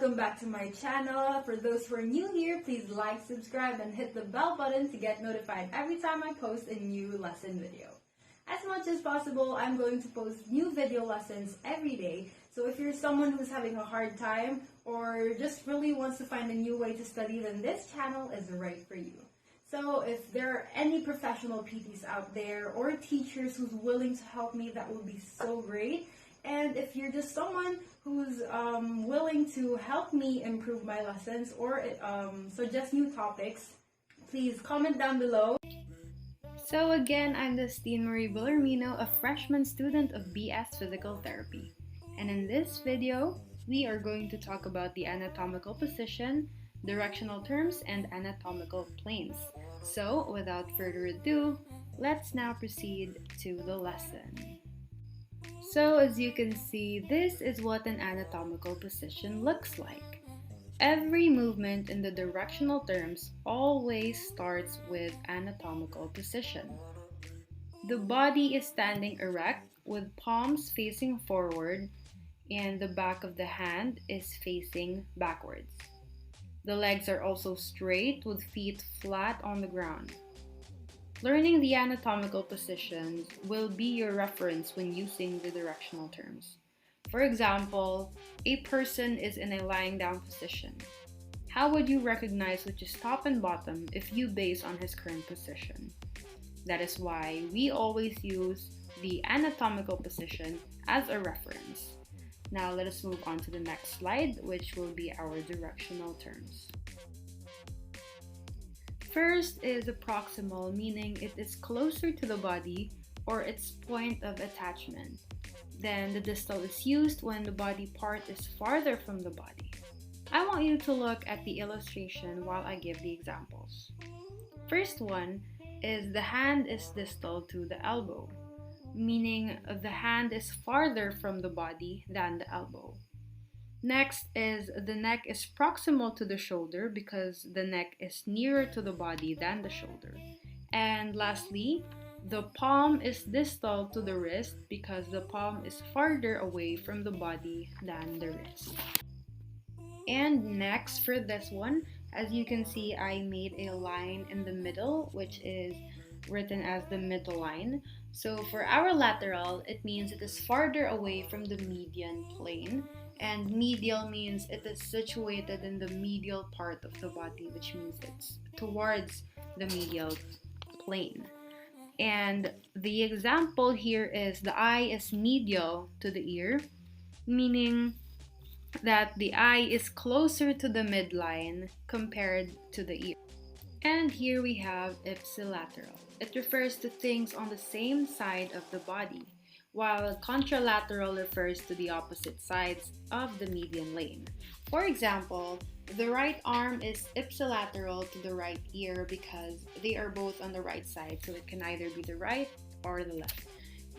welcome back to my channel. For those who are new here, please like, subscribe, and hit the bell button to get notified every time I post a new lesson video. As much as possible, I'm going to post new video lessons every day. So if you're someone who's having a hard time or just really wants to find a new way to study, then this channel is right for you. So if there are any professional PTs out there or teachers who's willing to help me, that would be so great. And if you're just someone who's willing to help me improve my lessons or suggest new topics, please comment down below. So again, I'm Destine Marie Villarmino, a freshman student of BS Physical Therapy. And in this video, we are going to talk about the anatomical position, directional terms, and anatomical planes. So without further ado, let's now proceed to the lesson. So as you can see, this is what an anatomical position looks like. Every movement in the directional terms always starts with anatomical position. The body is standing erect with palms facing forward and the back of the hand is facing backwards. The legs are also straight with feet flat on the ground. Learning the anatomical positions will be your reference when using the directional terms. For example, a person is in a lying down position. How would you recognize which is top and bottom if you base on his current position? That is why we always use the anatomical position as a reference. Now let us move on to the next slide, which will be our directional terms. First is proximal, meaning it is closer to the body or its point of attachment. Then the distal is used when the body part is farther from the body. I want you to look at the illustration while I give the examples. First one is the hand is distal to the elbow, meaning the hand is farther from the body than the elbow. Next is the neck is proximal to the shoulder because the neck is nearer to the body than the shoulder. And lastly, the palm is distal to the wrist because the palm is farther away from the body than the wrist. And next for this one, as you can see, I made a line in the middle, which is written as the middle line. So for our lateral, it means it is farther away from the median plane. And medial means it is situated in the medial part of the body, which means it's towards the medial plane. And the example here is the eye is medial to the ear, meaning that the eye is closer to the midline compared to the ear. And here we have ipsilateral. It refers to things on the same side of the body, while contralateral refers to the opposite sides of the median lane. For example, the right arm is ipsilateral to the right ear because they are both on the right side, so it can either be the right or the left.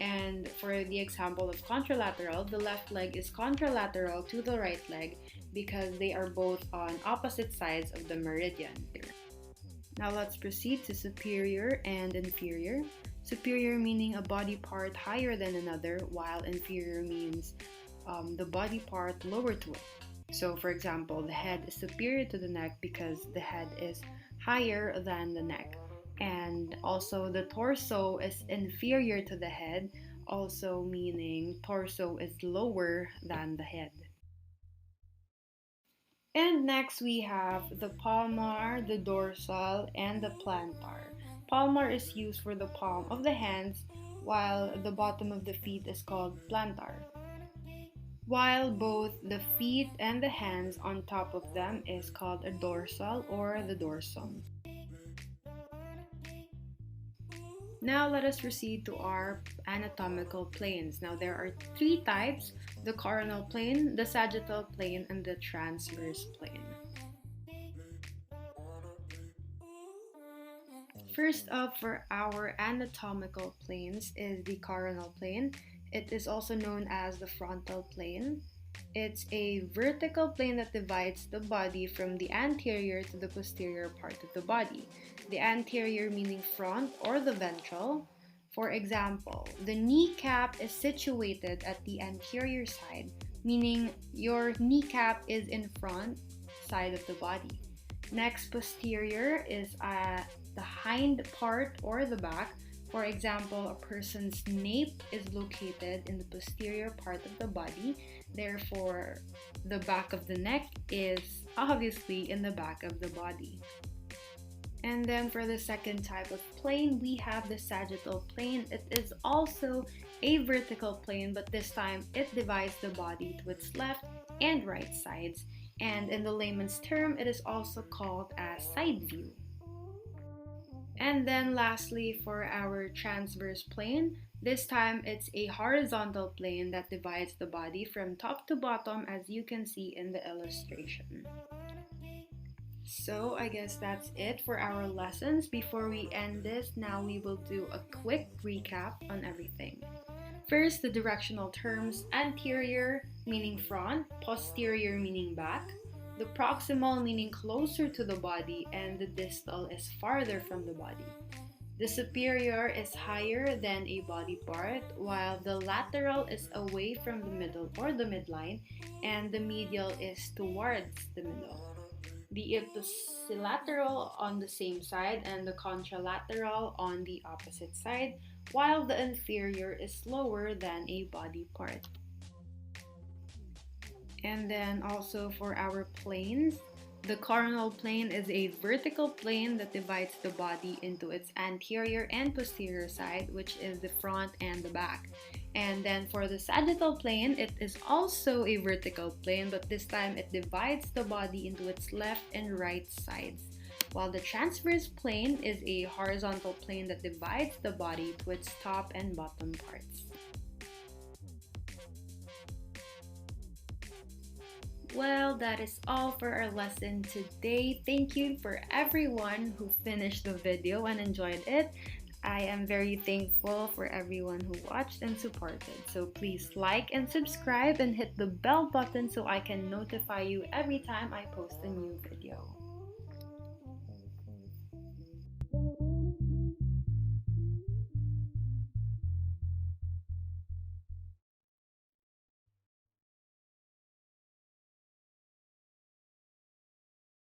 And for the example of contralateral, the left leg is contralateral to the right leg because they are both on opposite sides of the meridian. Now let's proceed to superior and inferior. Superior meaning a body part higher than another, while inferior means the body part lower to it. So for example, the head is superior to the neck because the head is higher than the neck. And also the torso is inferior to the head, also meaning torso is lower than the head. And next we have the palmar, the dorsal, and the plantar. Palmar is used for the palm of the hands, while the bottom of the feet is called plantar. While both the feet and the hands on top of them is called a dorsal or the dorsum. Now let us proceed to our anatomical planes. Now there are three types: the coronal plane, the sagittal plane, and the transverse plane. First up for our anatomical planes is the coronal plane. It is also known as the frontal plane. It's a vertical plane that divides the body from the anterior to the posterior part of the body. The anterior meaning front or the ventral. For example, the kneecap is situated at the anterior side, meaning your kneecap is in front side of the body. Next, posterior is the hind part or the back. For example, a person's nape is located in the posterior part of the body. Therefore, the back of the neck is obviously in the back of the body. And then for the second type of plane, we have the sagittal plane. It is also a vertical plane, but this time it divides the body to its left and right sides. And in the layman's term, it is also called a side view. And then lastly, for our transverse plane, this time it's a horizontal plane that divides the body from top to bottom, as you can see in the illustration. So I guess that's it for our lessons. Before we end this, now we will do a quick recap on everything. First, the directional terms: anterior meaning front, posterior meaning back, the proximal meaning closer to the body, and the distal is farther from the body. The superior is higher than a body part, while the lateral is away from the middle or the midline, and the medial is towards the middle. The ipsilateral on the same side and the contralateral on the opposite side, while the inferior is lower than a body part. And then also for our planes, the coronal plane is a vertical plane that divides the body into its anterior and posterior side, which is the front and the back. And then for the sagittal plane, it is also a vertical plane, but this time it divides the body into its left and right sides. While the transverse plane is a horizontal plane that divides the body to its top and bottom parts. Well, that is all for our lesson today. Thank you for everyone who finished the video and enjoyed it. I am very thankful for everyone who watched and supported. So please like and subscribe and hit the bell button so I can notify you every time I post a new video.